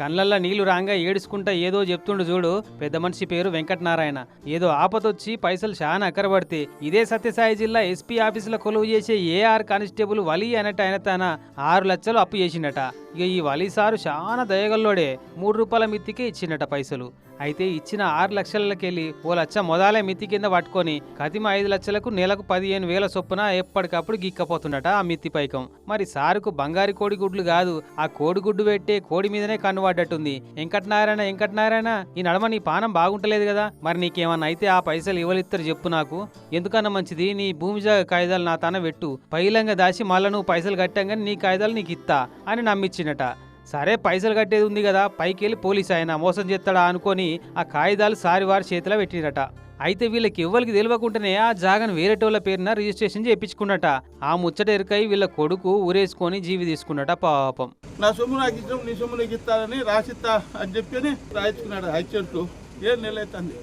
కళ్ళల్లో నీళ్లు రాంగా ఏడుచుకుంటా ఏదో చెప్తుండు చూడు పెద్ద మనిషి పేరు వెంకటనారాయణ. ఏదో ఆపదొచ్చి పైసలు చాలా అక్కరబడితే ఇదే సత్యసాయి జిల్లా ఎస్పీ ఆఫీసులో కొలువు చేసే ఏఆర్ కానిస్టేబుల్ వలి అనేట ఆయన తన 6 లక్షలు అప్పు చేసిండట. ఇక ఈ వలి సారు చాలా దయగల్లోడే 3 రూపాయల మిత్తికే ఇచ్చిండట పైసలు. అయితే ఇచ్చిన 6 లక్షలకెళ్ళి 1 లక్ష మొదలే మిత్తి కింద పట్టుకొని కతిమ 5 లక్షలకు నెలకు 15,000 చొప్పున ఎప్పటికప్పుడు గిక్కపోతుండట ఆ మిత్తి పైకం. మరి సారుకు బంగారు కోడిగుడ్లు కాదు, ఆ కోడిగుడ్డు పెట్టే కోడి మీదనే కన్నుపడ్డట్టుంది. వెంకటనారాయణ ఈ నడమ నీ పానం బాగుంటలేదు కదా, మరి నీకేమన్నా అయితే ఆ పైసలు ఇవ్వలిస్తారు చెప్పు నాకు. ఎందుకన్నా మంచిది నీ భూమి కాయిదాలు నా తన పెట్టు, పైలంగా దాచి మళ్ళా నువ్వు పైసలు కట్టంగానే నీ కాయిదాలు నీకు ఇత్తా అని నమ్మిచ్చినట. సరే పైసలు కట్టేది ఉంది కదా, పైకి వెళ్ళి పోలీసు ఆయన మోసం చేస్తాడా అనుకొని ఆ కాగితాలు సారివారి చేతిలో పెట్టిరట. అయితే వీళ్ళకి ఎవ్వరికి తెలియకుండానే ఆ జాగను వేరేటోళ్ళ పేరున రిజిస్ట్రేషన్ చేయించుకున్నట. ఆ ముచ్చట ఎరుకై వీళ్ళ కొడుకు ఊరేసుకొని జీవి తీసుకున్నట పాపం. నా సొమ్ము నాకు ఇష్టం, నీ సొమ్ము నీకు ఇస్తానని రాసిస్తా అని చెప్పి రాయించుకున్నాడు హైకోర్టు. 7 నెలలు అవుతుంది.